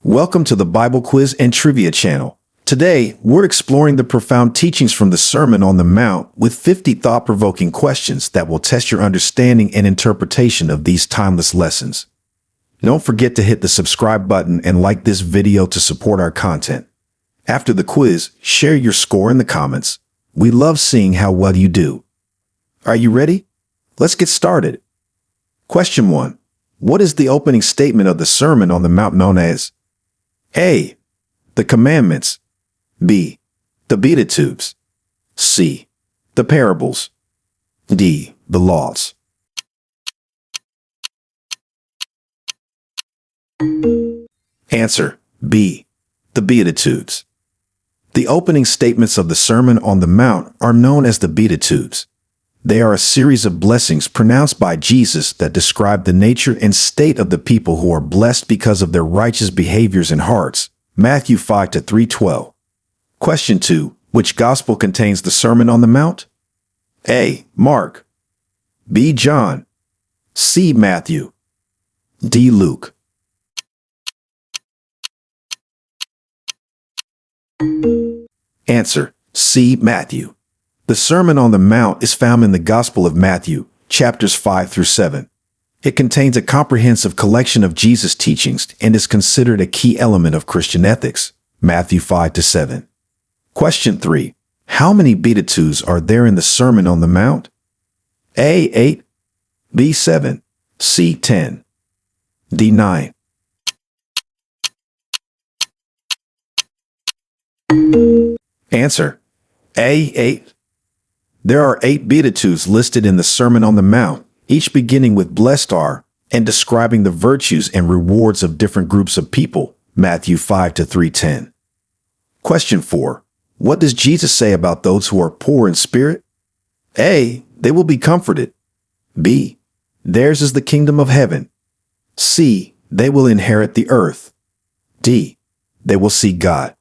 Welcome to the Bible Quiz and Trivia channel. Today, we're exploring the profound teachings from the Sermon on the Mount with 50 thought-provoking questions that will test your understanding and interpretation of these timeless lessons. Don't forget to hit the subscribe button and like this video to support our content. After the quiz, share your score in the comments. We love seeing how well you do. Are you ready? Let's get started. Question 1. What is the opening statement of the Sermon on the Mount known as? A. The Commandments. B. The Beatitudes. C. The Parables. D. The Laws. Answer: B. The Beatitudes. The opening statements of the Sermon on the Mount are known as the Beatitudes. They are a series of blessings pronounced by Jesus that describe the nature and state of the people who are blessed because of their righteous behaviors and hearts. Matthew 5-3:12. Question 2. Which gospel contains the Sermon on the Mount? A. Mark. B. John. C. Matthew. D. Luke. Answer: C. Matthew. The Sermon on the Mount is found in the Gospel of Matthew, chapters 5-7. It contains a comprehensive collection of Jesus' teachings and is considered a key element of Christian ethics. Matthew 5-7. Question 3. How many Beatitudes are there in the Sermon on the Mount? A. 8. B. 7. C. 10. D. 9. Answer: A. 8. There are 8 Beatitudes listed in the Sermon on the Mount, each beginning with "Blessed are" and describing the virtues and rewards of different groups of people. Matthew 5-3:10. Question 4. What does Jesus say about those who are poor in spirit? A. They will be comforted. B. Theirs is the kingdom of heaven. C. They will inherit the earth. D. They will see God.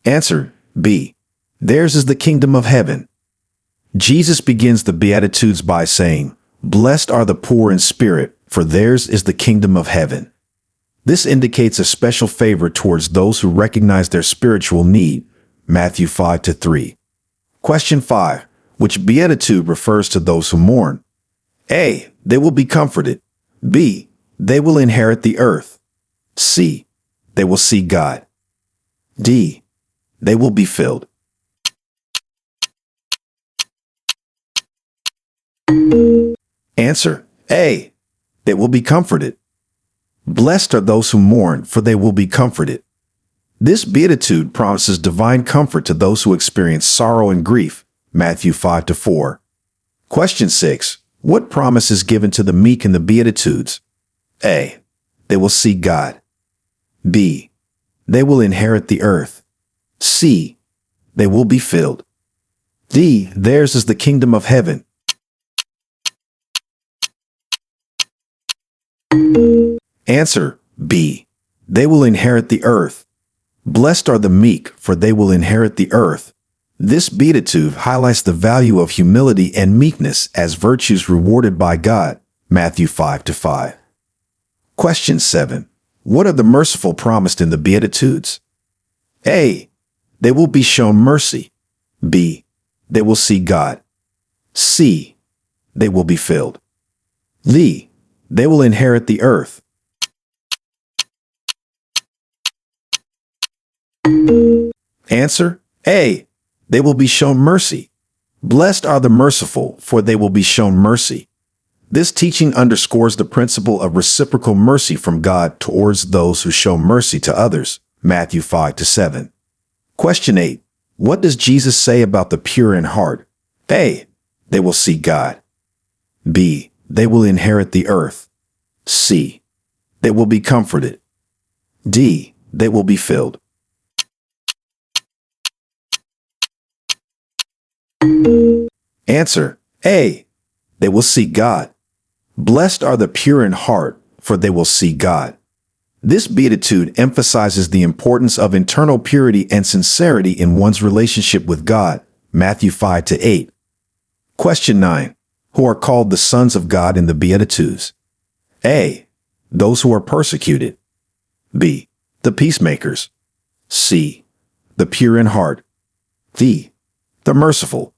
Answer: B. Theirs is the kingdom of heaven. Jesus begins the Beatitudes by saying, "Blessed are the poor in spirit, for theirs is the kingdom of heaven." This indicates a special favor towards those who recognize their spiritual need. Matthew 5-3. Question 5. Which Beatitude refers to those who mourn? A. They will be comforted. B. They will inherit the earth. C. They will see God. D. They will be filled. Answer: A. They will be comforted. Blessed are those who mourn, for they will be comforted. This beatitude promises divine comfort to those who experience sorrow and grief. Matthew 5-4. Question 6. What promise is given to the meek in the Beatitudes? A. They will see God. B. They will inherit the earth. C. They will be filled. D. Theirs is the kingdom of heaven. Answer: B. They will inherit the earth. Blessed are the meek, for they will inherit the earth. This beatitude highlights the value of humility and meekness as virtues rewarded by God. Matthew 5-5. Question 7. What are the merciful promised in the Beatitudes? A. They will be shown mercy. B. They will see God. C. They will be filled. D. They will inherit the earth. Answer: A. They will be shown mercy. Blessed are the merciful, for they will be shown mercy. This teaching underscores the principle of reciprocal mercy from God towards those who show mercy to others. Matthew 5-7. Question 8. What does Jesus say about the pure in heart? A. They will see God. B. They will inherit the earth. C. They will be comforted. D. They will be filled. Answer: A. They will see God. Blessed are the pure in heart, for they will see God. This beatitude emphasizes the importance of internal purity and sincerity in one's relationship with God. Matthew 5-8. Question 9. who are called the sons of God in the Beatitudes? A. Those who are persecuted. B. The peacemakers. C. The pure in heart. D. The merciful.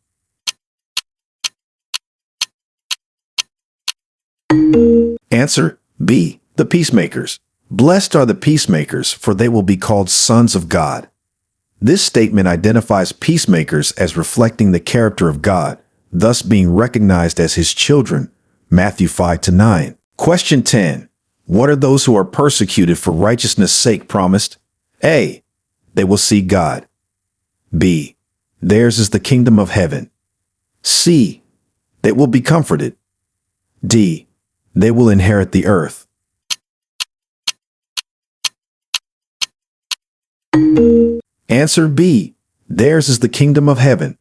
Answer B. The peacemakers. Blessed are the peacemakers, for they will be called sons of God. This statement identifies peacemakers as reflecting the character of God, thus being recognized as his children. Matthew 5-9. Question 10. What are those who are persecuted for righteousness' sake promised? A. They will see God. B. Theirs is the kingdom of heaven. C. They will be comforted. D. They will inherit the earth. Answer B. Theirs is the kingdom of heaven.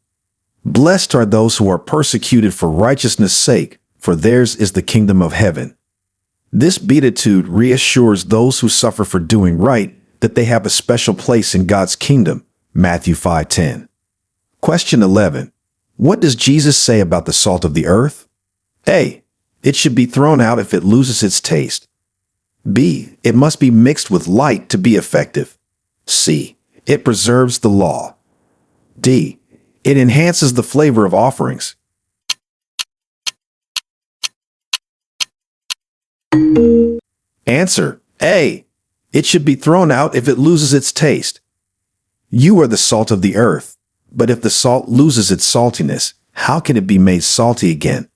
Blessed are those who are persecuted for righteousness' sake, for theirs is the kingdom of heaven. This beatitude reassures those who suffer for doing right that they have a special place in God's kingdom. Matthew 5:10. Question 11. What does Jesus say about the salt of the earth? A. It should be thrown out if it loses its taste. B. It must be mixed with light to be effective. C. It preserves the law. D. It enhances the flavor of offerings. Answer A. It should be thrown out if it loses its taste. You are the salt of the earth, but if the salt loses its saltiness, how can it be made salty again?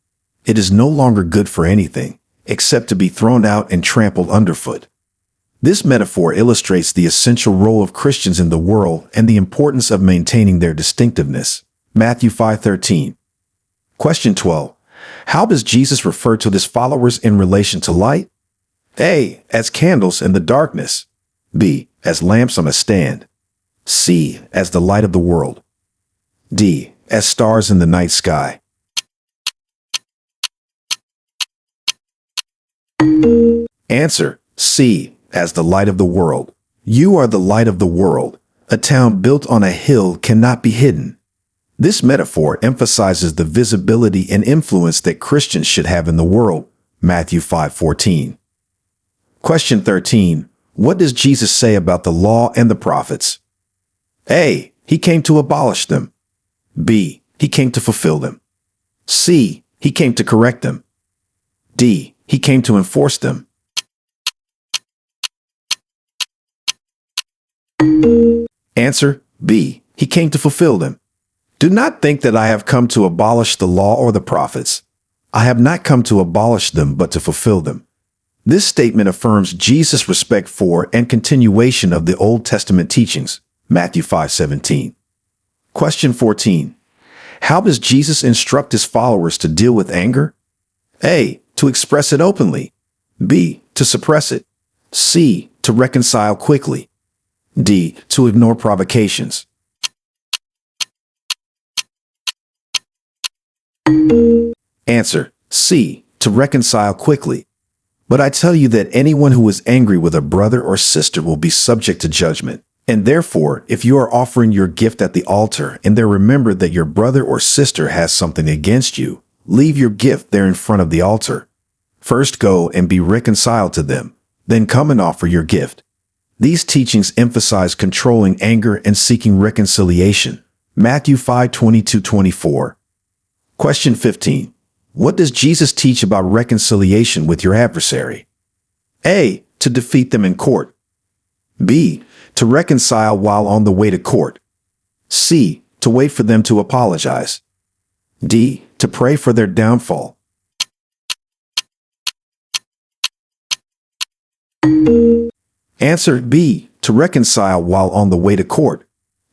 It is no longer good for anything, except to be thrown out and trampled underfoot. This metaphor illustrates the essential role of Christians in the world and the importance of maintaining their distinctiveness. Matthew 5:13. Question 12. How does Jesus refer to his followers in relation to light? A. As candles in the darkness. B. As lamps on a stand. C. As the light of the world. D. As stars in the night sky. Answer C. As the light of the world. You are the light of the world. A town built on a hill cannot be hidden. This metaphor emphasizes the visibility and influence that Christians should have in the world. Matthew 5:14. Question 13. What does Jesus say about the law and the prophets? A. He came to abolish them. B. He came to fulfill them. C. He came to correct them. D. He came to enforce them. Answer B. He came to fulfill them. Do not think that I have come to abolish the law or the prophets. I have not come to abolish them, but to fulfill them. This statement affirms Jesus' respect for and continuation of the Old Testament teachings. Matthew 5:17. Question 14. How does Jesus instruct his followers to deal with anger? A. To express it openly. B. To suppress it. C. To reconcile quickly. D. To ignore provocations. Answer C. To reconcile quickly. But I tell you that anyone who is angry with a brother or sister will be subject to judgment. And therefore, if you are offering your gift at the altar and there remember that your brother or sister has something against you, leave your gift there in front of the altar. First go and be reconciled to them, then come and offer your gift. These teachings emphasize controlling anger and seeking reconciliation. Matthew 5:22-24. Question 15. What does Jesus teach about reconciliation with your adversary? A. To defeat them in court. B. To reconcile while on the way to court. C. To wait for them to apologize. D. To pray for their downfall. Answer B. To reconcile while on the way to court.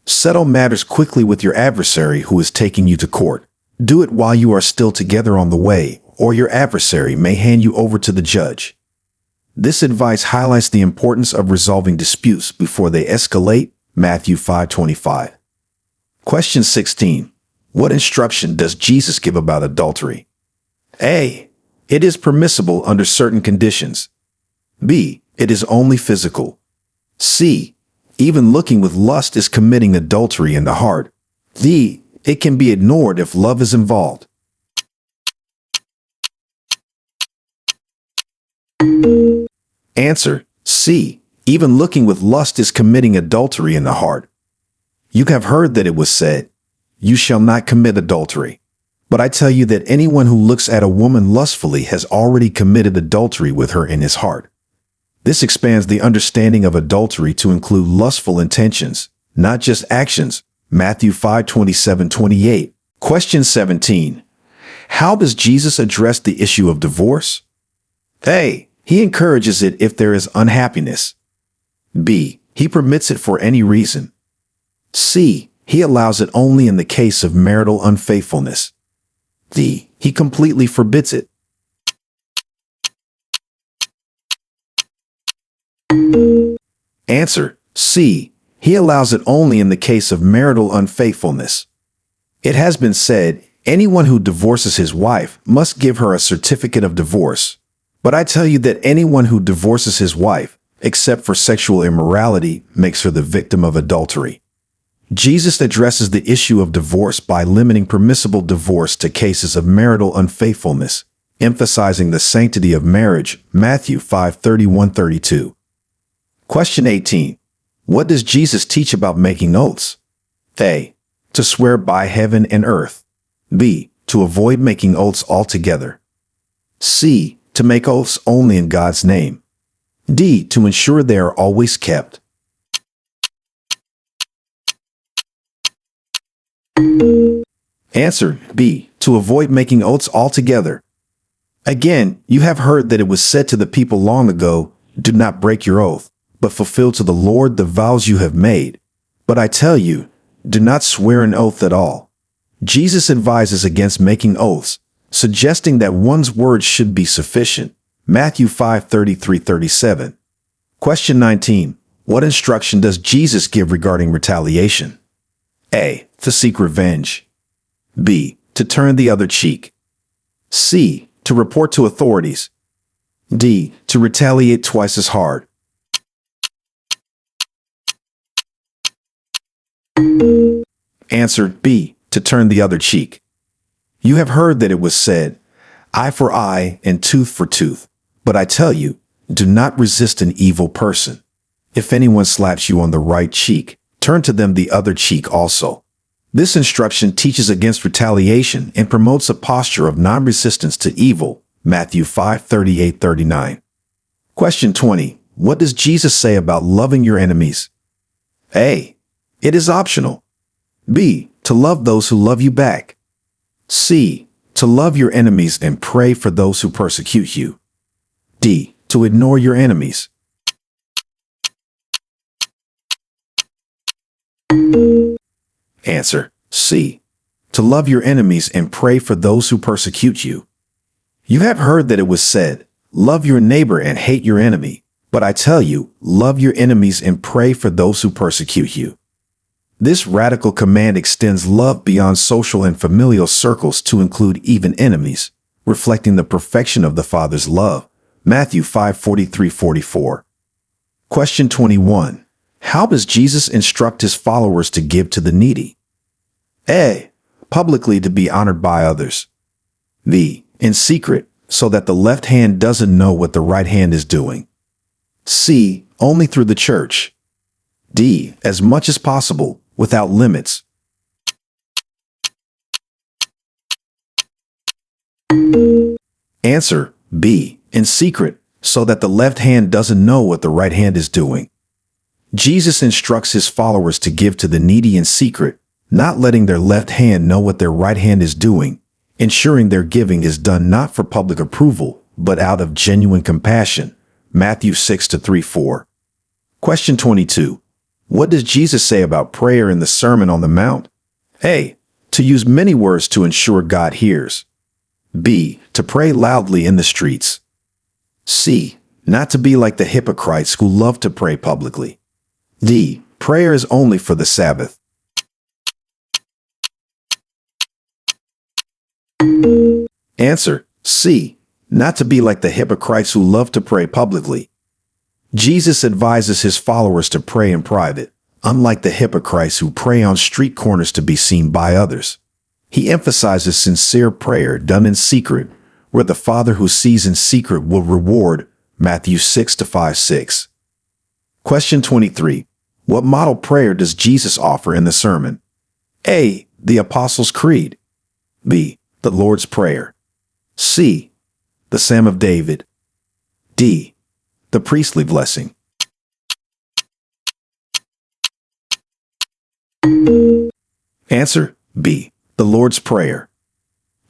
Settle matters quickly with your adversary who is taking you to court. Do it while you are still together on the way, or your adversary may hand you over to the judge. This advice highlights the importance of resolving disputes before they escalate. Matthew 5:25. Question 16. What instruction does Jesus give about adultery? A. It is permissible under certain conditions. B. It is only physical. C. Even looking with lust is committing adultery in the heart. D. It can be ignored if love is involved. Answer C. Even looking with lust is committing adultery in the heart. You have heard that it was said, "You shall not commit adultery." But I tell you that anyone who looks at a woman lustfully has already committed adultery with her in his heart. This expands the understanding of adultery to include lustful intentions, not just actions. Matthew 5:27-28. Question 17. How does Jesus address the issue of divorce? A. He encourages it if there is unhappiness. B. He permits it for any reason. C. He allows it only in the case of marital unfaithfulness. D. He completely forbids it. Answer C. He allows it only in the case of marital unfaithfulness. It has been said, anyone who divorces his wife must give her a certificate of divorce. But I tell you that anyone who divorces his wife, except for sexual immorality, makes her the victim of adultery. Jesus addresses the issue of divorce by limiting permissible divorce to cases of marital unfaithfulness, emphasizing the sanctity of marriage. Matthew 5:31-32. Question 18. What does Jesus teach about making oaths? A. To swear by heaven and earth. B. To avoid making oaths altogether. C. To make oaths only in God's name. D. To ensure they are always kept. Answer B. To avoid making oaths altogether. Again, you have heard that it was said to the people long ago, "Do not break your oath, but fulfill to the Lord the vows you have made." But I tell you, do not swear an oath at all. Jesus advises against making oaths, suggesting that one's words should be sufficient. Matthew 5:33-37. Question 19. What instruction does Jesus give regarding retaliation? A. To seek revenge. B. To turn the other cheek. C. To report to authorities. D. To retaliate twice as hard. Answer B. To turn the other cheek. You have heard that it was said, "Eye for eye and tooth for tooth." But I tell you, do not resist an evil person. If anyone slaps you on the right cheek, turn to them the other cheek also. This instruction teaches against retaliation and promotes a posture of non-resistance to evil. Matthew 5:38-39. Question 20. What does Jesus say about loving your enemies? A. It is optional. B. To love those who love you back. C. To love your enemies and pray for those who persecute you. D. To ignore your enemies. Answer C. To love your enemies and pray for those who persecute you. You have heard that it was said, "Love your neighbor and hate your enemy." But I tell you, love your enemies and pray for those who persecute you. This radical command extends love beyond social and familial circles to include even enemies, reflecting the perfection of the Father's love. Matthew 5:43-44. Question 21. How does Jesus instruct his followers to give to the needy? A. Publicly to be honored by others. B. In secret, so that the left hand doesn't know what the right hand is doing. C. Only through the church. D. As much as possible, without limits. Answer B. In secret, so that the left hand doesn't know what the right hand is doing. Jesus instructs his followers to give to the needy in secret, not letting their left hand know what their right hand is doing, ensuring their giving is done not for public approval, but out of genuine compassion. Matthew 6:3-4. Question 22. What does Jesus say about prayer in the Sermon on the Mount? A. To use many words to ensure God hears. B. To pray loudly in the streets. C. Not to be like the hypocrites who love to pray publicly. D. Prayer is only for the Sabbath. Answer C. Not to be like the hypocrites who love to pray publicly. Jesus advises his followers to pray in private, unlike the hypocrites who pray on street corners to be seen by others. He emphasizes sincere prayer done in secret, where the Father who sees in secret will reward. Matthew 6 to 5, 6. Question 23. What model prayer does Jesus offer in the sermon? A. The Apostles' Creed. B. The Lord's Prayer. C. The Psalm of David. D. The priestly blessing. Answer B. The Lord's Prayer.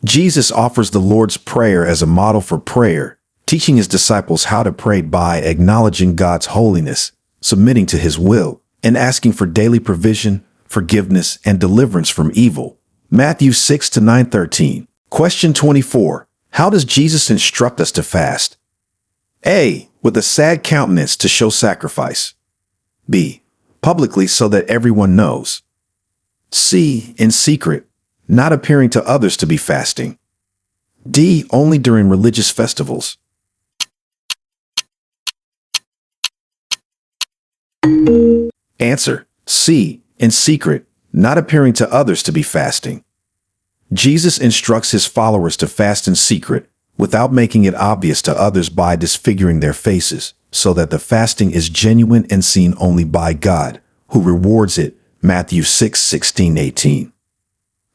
Jesus offers the Lord's Prayer as a model for prayer, teaching his disciples how to pray by acknowledging God's holiness, submitting to his will, and asking for daily provision, forgiveness, and deliverance from evil. Matthew 6 to 9:13. Question 24. How does Jesus instruct us to fast? A. With a sad countenance to show sacrifice. B. Publicly so that everyone knows. C. In secret, not appearing to others to be fasting. D. Only during religious festivals. Answer C. In secret, not appearing to others to be fasting. Jesus instructs his followers to fast in secret, without making it obvious to others by disfiguring their faces, so that the fasting is genuine and seen only by God, who rewards it. Matthew 6, 16, 18.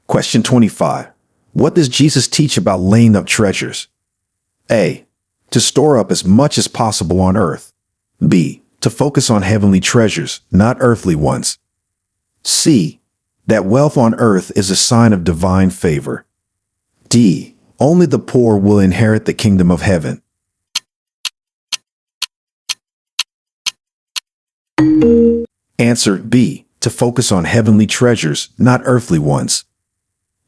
Question 25. What does Jesus teach about laying up treasures? A. To store up as much as possible on earth. B. To focus on heavenly treasures, not earthly ones. C. That wealth on earth is a sign of divine favor. D. Only the poor will inherit the kingdom of heaven. Answer B. To focus on heavenly treasures, not earthly ones.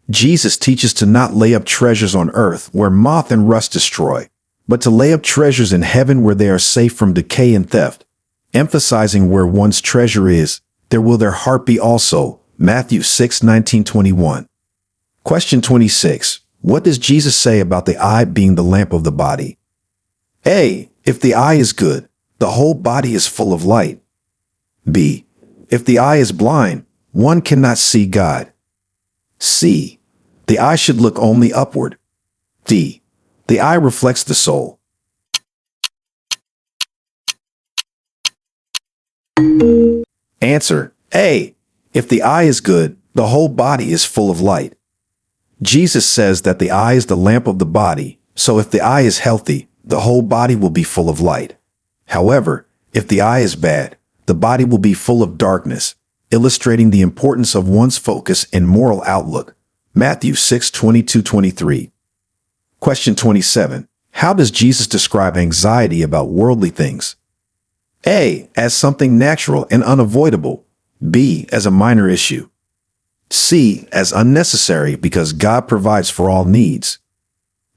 Jesus teaches to not lay up treasures on earth where moth and rust destroy, but to lay up treasures in heaven where they are safe from decay and theft, emphasizing where one's treasure is, there will their heart be also. Matthew 6, 19, 21. Question 26. What does Jesus say about the eye being the lamp of the body? A. If the eye is good, the whole body is full of light. B. If the eye is blind, one cannot see God. C. The eye should look only upward. D. The eye reflects the soul. Answer A. If the eye is good, the whole body is full of light. Jesus says that the eye is the lamp of the body, so if the eye is healthy, the whole body will be full of light. However, if the eye is bad, the body will be full of darkness, illustrating the importance of one's focus and moral outlook. Matthew 6, 22, 23. Question 27. How does Jesus describe anxiety about worldly things? A. As something natural and unavoidable. B. As a minor issue. C. As unnecessary because God provides for all needs.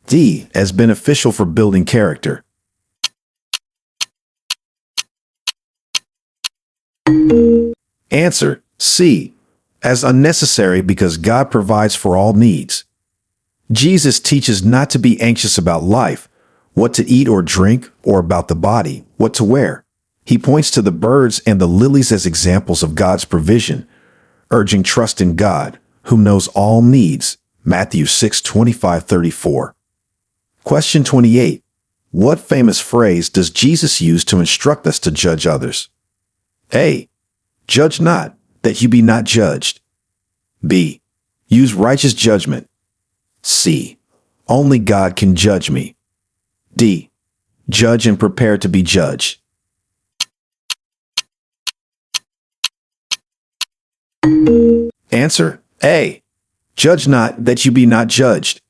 D. As beneficial for building character. Answer C. As unnecessary because God provides for all needs. Jesus teaches not to be anxious about life, what to eat or drink, or about the body, what to wear. He points to the birds and the lilies as examples of God's provision, urging trust in God, who knows all needs. Matthew 6, 25, 34. Question 28. What famous phrase does Jesus use to instruct us to judge others? A. Judge not, that you be not judged. B. Use righteous judgment. C. Only God can judge me. D. Judge and prepare to be judged. Answer A. Judge not, that you be not judged.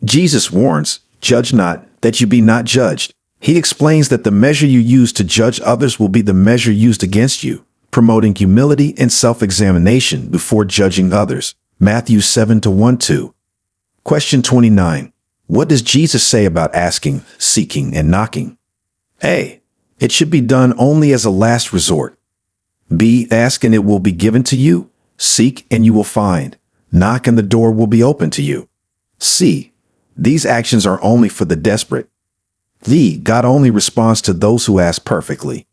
Jesus warns, judge not, that you be not judged. He explains that the measure you use to judge others will be the measure used against you, promoting humility and self-examination before judging others. Matthew 7 to 1, 2. Question 29. What does Jesus say about asking, seeking, and knocking? A. It should be done only as a last resort. B. Ask and it will be given to you. Seek and you will find. Knock and the door will be open to you. C. These actions are only for the desperate. D. God only responds to those who ask perfectly.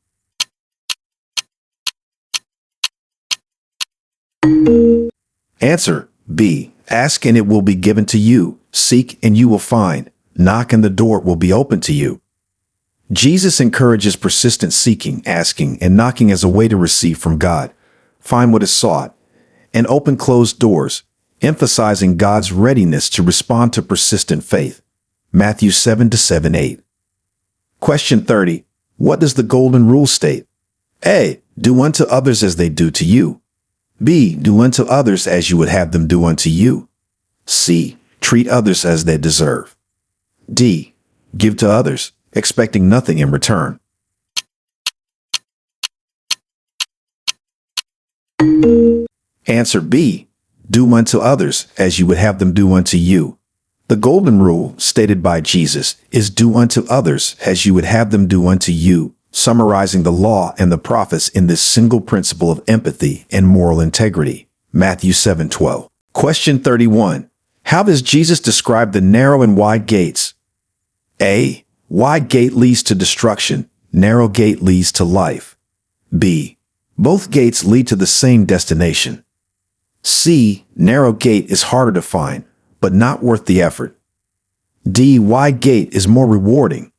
Answer B. Ask and it will be given to you. Seek and you will find. Knock and the door will be open to you. Jesus encourages persistent seeking, asking, and knocking as a way to receive from God, find what is sought, and open closed doors, emphasizing God's readiness to respond to persistent faith. Matthew 7-8. Question 30. What does the golden rule state? A. Do unto others as they do to you. B. Do unto others as you would have them do unto you. C. Treat others as they deserve. D. Give to others, expecting nothing in return. Answer B. Do unto others as you would have them do unto you. The golden rule, stated by Jesus, is do unto others as you would have them do unto you, summarizing the law and the prophets in this single principle of empathy and moral integrity. Matthew 7:12. Question 31. How does Jesus describe the narrow and wide gates? A. Wide gate leads to destruction. Narrow gate leads to life. B. Both gates lead to the same destination. C. Narrow gate is harder to find, but not worth the effort. D. Wide gate is more rewarding.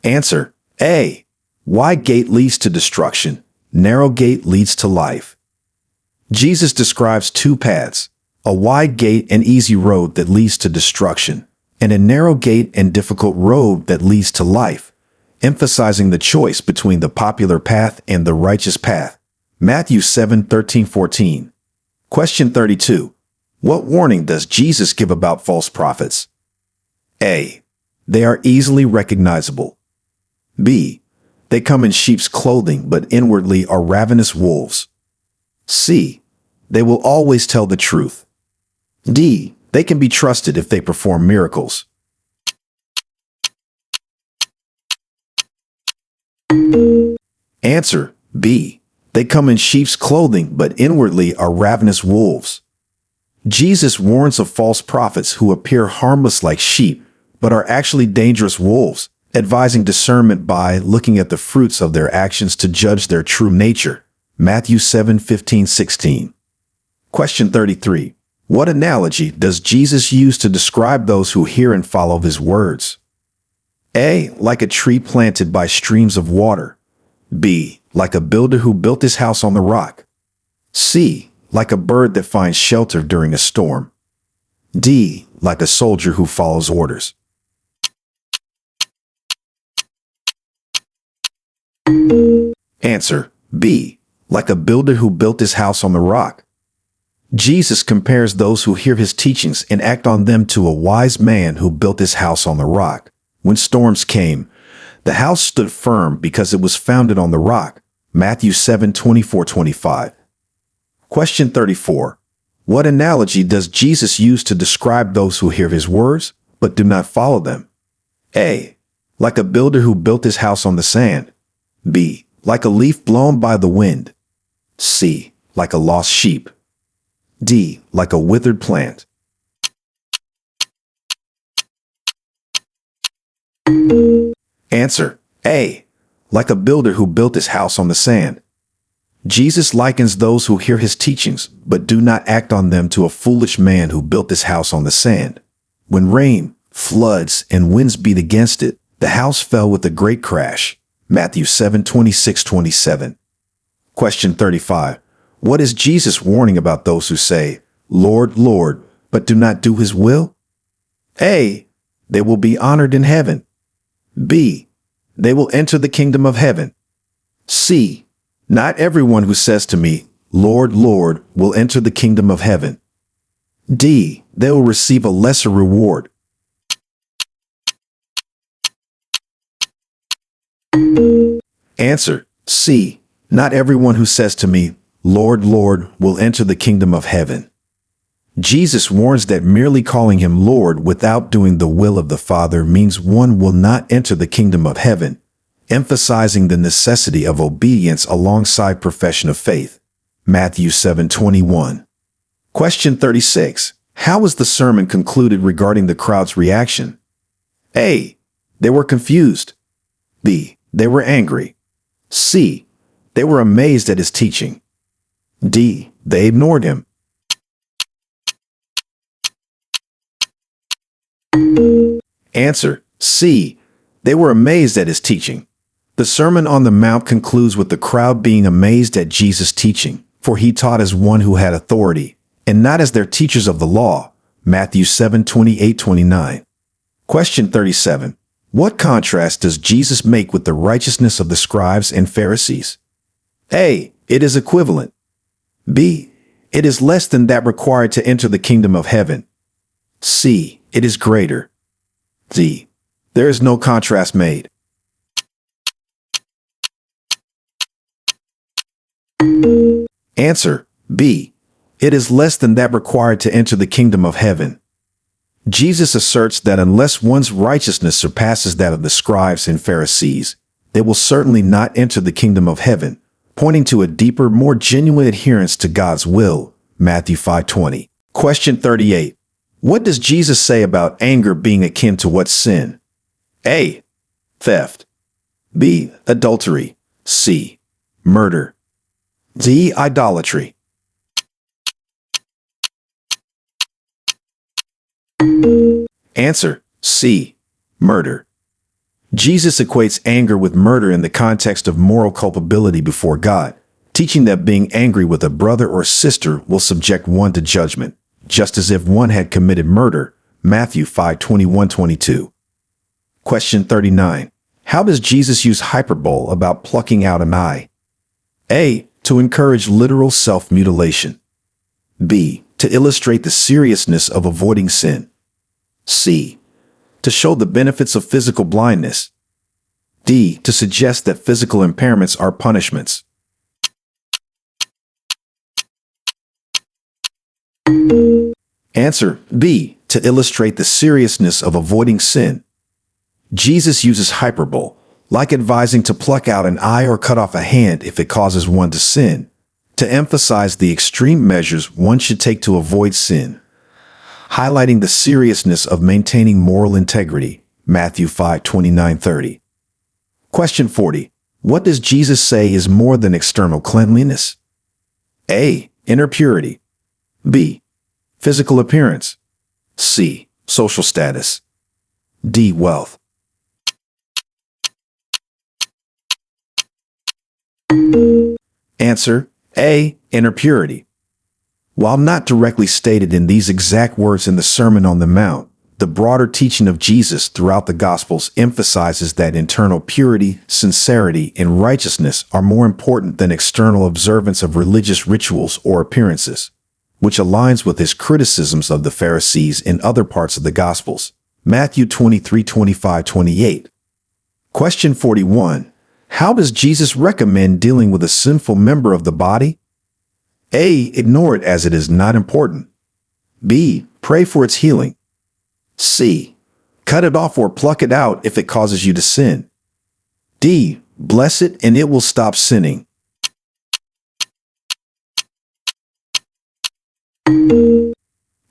Answer A. Wide gate leads to destruction. Narrow gate leads to life. Jesus describes two paths, a wide gate and easy road that leads to destruction, and a narrow gate and difficult road that leads to life, emphasizing the choice between the popular path and the righteous path. Matthew 7:13-14. Question 32. What warning does Jesus give about false prophets? A. They are easily recognizable. B. They come in sheep's clothing but inwardly are ravenous wolves. C. They will always tell the truth. D. They can be trusted if they perform miracles. Answer B. They come in sheep's clothing, but inwardly are ravenous wolves. Jesus warns of false prophets who appear harmless like sheep, but are actually dangerous wolves, advising discernment by looking at the fruits of their actions to judge their true nature. Matthew 7:15-16. Question 33. What analogy does Jesus use to describe those who hear and follow his words? A. Like a tree planted by streams of water. B. Like a builder who built his house on the rock. C. Like a bird that finds shelter during a storm. D. Like a soldier who follows orders. Answer B. Like a builder who built his house on the rock. Jesus compares those who hear his teachings and act on them to a wise man who built his house on the rock. When storms came, the house stood firm because it was founded on the rock. Matthew 7:24-25. Question 34. What analogy does Jesus use to describe those who hear his words but do not follow them? A. Like a builder who built his house on the sand. B. Like a leaf blown by the wind. C. Like a lost sheep. D. Like a withered plant. Answer A. Like a builder who built his house on the sand. Jesus likens those who hear his teachings but do not act on them to a foolish man who built his house on the sand. When rain, floods, and winds beat against it, the house fell with a great crash. Matthew 7:26-27. Question 35. What is Jesus warning about those who say, Lord, Lord, but do not do his will? A. They will be honored in heaven. B. They will enter the kingdom of heaven. C. Not everyone who says to me, Lord, Lord, will enter the kingdom of heaven. D. They will receive a lesser reward. Answer C. Not everyone who says to me, Lord, Lord, will enter the kingdom of heaven. Jesus warns that merely calling him Lord without doing the will of the Father means one will not enter the kingdom of heaven, emphasizing the necessity of obedience alongside profession of faith. Matthew 7:21. Question 36. How was the sermon concluded regarding the crowd's reaction? A. They were confused. B. They were angry. C. They were amazed at his teaching. D. They ignored him. Answer: C. They were amazed at his teaching. The Sermon on the Mount concludes with the crowd being amazed at Jesus' teaching, for he taught as one who had authority, and not as their teachers of the law. Matthew 7:28-29. Question 37. What contrast does Jesus make with the righteousness of the scribes and Pharisees? A. It is equivalent. B. It is less than that required to enter the kingdom of heaven. C. It is greater. D. There is no contrast made. Answer: B. It is less than that required to enter the kingdom of heaven. Jesus asserts that unless one's righteousness surpasses that of the scribes and Pharisees, they will certainly not enter the kingdom of heaven, pointing to a deeper, more genuine adherence to God's will. Matthew 5:20. Question 38. What does Jesus say about anger being akin to what sin? A. Theft. B. Adultery. C. Murder. D. Idolatry. Answer: C. Murder. Jesus equates anger with murder in the context of moral culpability before God, teaching that being angry with a brother or sister will subject one to judgment, just as if one had committed murder. Matthew 5:21-22. Question 39. How does Jesus use hyperbole about plucking out an eye? A. To encourage literal self-mutilation. B. To illustrate the seriousness of avoiding sin. C. To show the benefits of physical blindness. D. To suggest that physical impairments are punishments. Answer: B. To illustrate the seriousness of avoiding sin. Jesus uses hyperbole, like advising to pluck out an eye or cut off a hand if it causes one to sin, to emphasize the extreme measures one should take to avoid sin, highlighting the seriousness of maintaining moral integrity. Matthew 5:29-30. Question 40. What does Jesus say is more than external cleanliness? A. Inner purity. B. Physical appearance. C. Social status. D. Wealth. Answer: A. Inner purity. While not directly stated in these exact words in the Sermon on the Mount, the broader teaching of Jesus throughout the Gospels emphasizes that internal purity, sincerity, and righteousness are more important than external observance of religious rituals or appearances, which aligns with his criticisms of the Pharisees in other parts of the Gospels. Matthew 23:25-28. Question 41. How does Jesus recommend dealing with a sinful member of the body? A. Ignore it as it is not important. B. Pray for its healing. C. Cut it off or pluck it out if it causes you to sin. D. Bless it and it will stop sinning.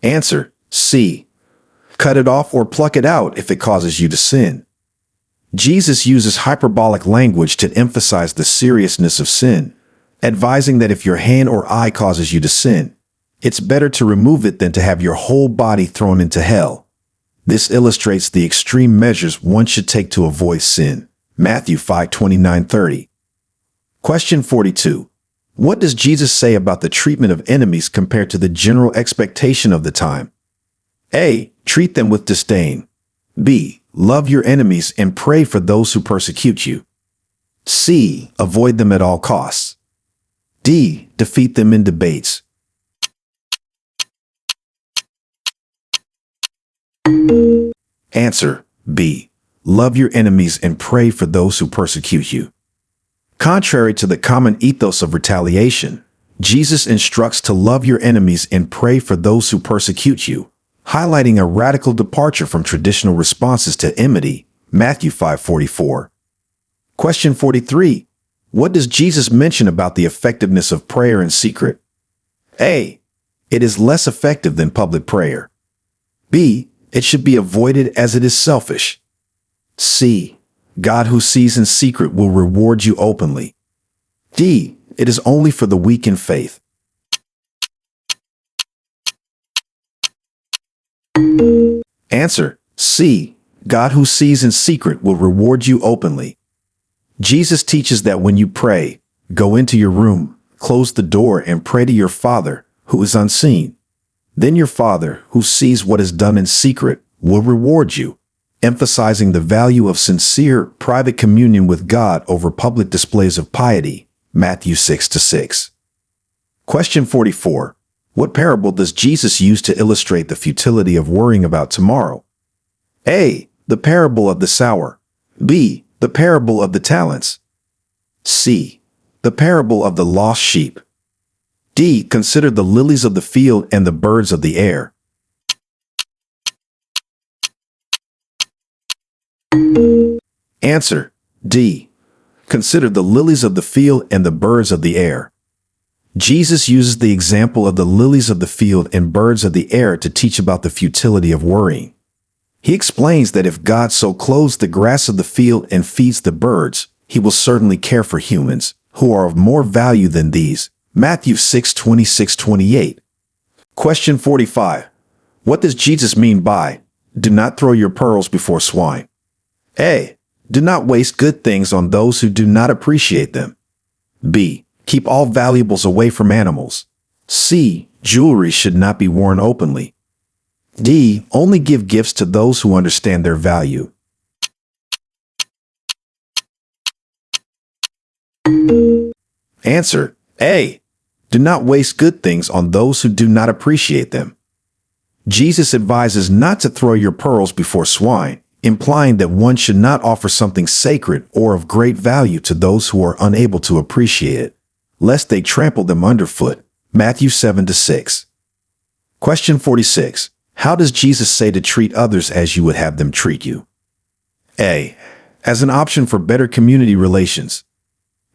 Answer: C. Cut it off or pluck it out if it causes you to sin. Jesus uses hyperbolic language to emphasize the seriousness of sin, advising that if your hand or eye causes you to sin, it's better to remove it than to have your whole body thrown into hell. This illustrates the extreme measures one should take to avoid sin. Matthew 5:29-30. Question 42. What does Jesus say about the treatment of enemies compared to the general expectation of the time? A. Treat them with disdain. B. Love your enemies and pray for those who persecute you. C. Avoid them at all costs. D. Defeat them in debates. Answer: B. Love your enemies and pray for those who persecute you. Contrary to the common ethos of retaliation, Jesus instructs to love your enemies and pray for those who persecute you, highlighting a radical departure from traditional responses to enmity. Matthew 5:44. Question 43. What does Jesus mention about the effectiveness of prayer in secret? A. It is less effective than public prayer. B. It should be avoided as it is selfish. C. God who sees in secret will reward you openly. D. It is only for the weak in faith. Answer: C. God who sees in secret will reward you openly. Jesus teaches that when you pray, go into your room, close the door, and pray to your Father who is unseen. Then your Father, who sees what is done in secret, will reward you, emphasizing the value of sincere, private communion with God over public displays of piety. Matthew 6-6. Question 44. What parable does Jesus use to illustrate the futility of worrying about tomorrow? A. The parable of the sower. B. The parable of the talents. C. The parable of the lost sheep. D. Consider the lilies of the field and the birds of the air. Answer: D. Consider the lilies of the field and the birds of the air. Jesus uses the example of the lilies of the field and birds of the air to teach about the futility of worrying. He explains that if God so clothes the grass of the field and feeds the birds, he will certainly care for humans, who are of more value than these. Matthew 6:26-28. Question 45. What does Jesus mean by, do not throw your pearls before swine? A. Do not waste good things on those who do not appreciate them. B. Keep all valuables away from animals. C. Jewelry should not be worn openly. D. Only give gifts to those who understand their value. Answer: A. Do not waste good things on those who do not appreciate them. Jesus advises not to throw your pearls before swine, implying that one should not offer something sacred or of great value to those who are unable to appreciate it, lest they trample them underfoot. Matthew 7-6. Question 46. How does Jesus say to treat others as you would have them treat you? A. As an option for better community relations.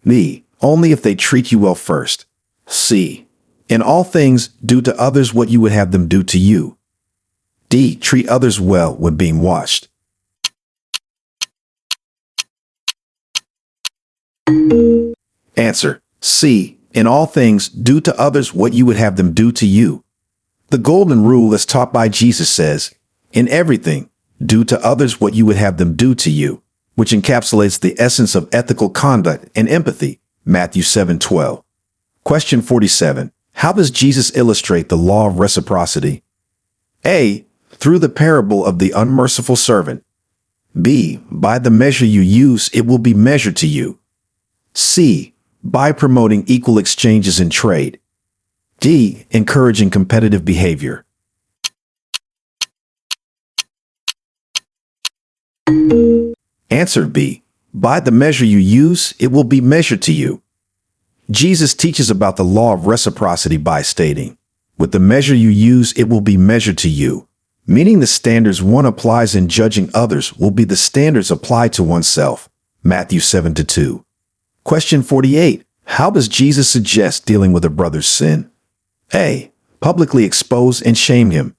B. Only if they treat you well first. C. In all things, do to others what you would have them do to you. D. Treat others well when being watched. Answer: C. In all things, do to others what you would have them do to you. The golden rule as taught by Jesus says, in everything, do to others what you would have them do to you, which encapsulates the essence of ethical conduct and empathy. Matthew 7:12. Question 47. How does Jesus illustrate the law of reciprocity? A. Through the parable of the unmerciful servant. B. By the measure you use, it will be measured to you. C. By promoting equal exchanges in trade. D. Encouraging competitive behavior. Answer: B. By the measure you use, it will be measured to you. Jesus teaches about the law of reciprocity by stating, with the measure you use, it will be measured to you, meaning the standards one applies in judging others will be the standards applied to oneself. Matthew 7-2. Question 48. How does Jesus suggest dealing with a brother's sin? A. Publicly expose and shame him.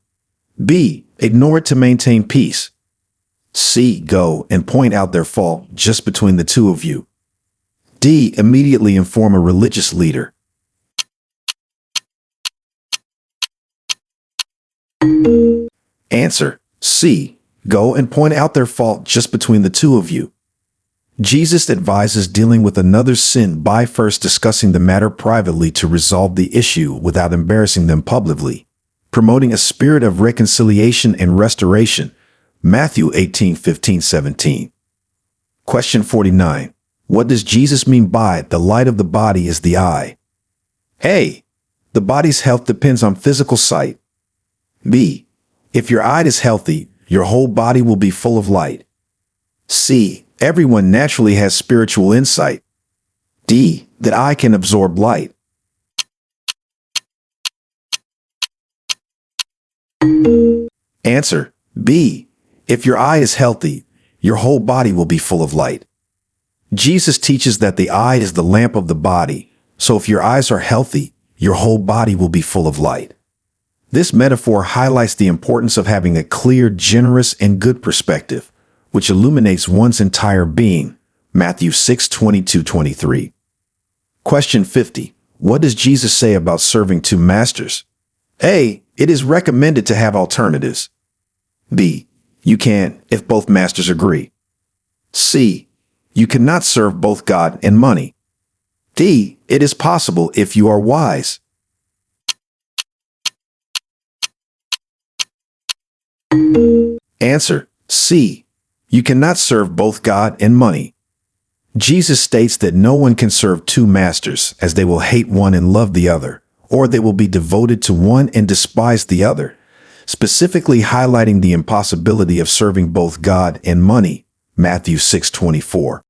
B. Ignore it to maintain peace. C. Go and point out their fault just between the two of you. D. Immediately inform a religious leader. Answer: C. Go and point out their fault just between the two of you. Jesus advises dealing with another's sin by first discussing the matter privately to resolve the issue without embarrassing them publicly, promoting a spirit of reconciliation and restoration. Matthew 18:15-17. Question 49. What does Jesus mean by the light of the body is the eye? A. The body's health depends on physical sight. B. If your eye is healthy, your whole body will be full of light. C. Everyone naturally has spiritual insight. D. That eye can absorb light. Answer: B. If your eye is healthy, your whole body will be full of light. Jesus teaches that the eye is the lamp of the body, so if your eyes are healthy, your whole body will be full of light. This metaphor highlights the importance of having a clear, generous, and good perspective, which illuminates one's entire being. Matthew 6:22-23. Question 50. What does Jesus say about serving two masters? A. It is recommended to have alternatives. B. You can if both masters agree. C. You cannot serve both God and money. D. It is possible if you are wise. Answer: C. You cannot serve both God and money. Jesus states that no one can serve two masters, as they will hate one and love the other, or they will be devoted to one and despise the other, specifically highlighting the impossibility of serving both God and money. Matthew 6:24.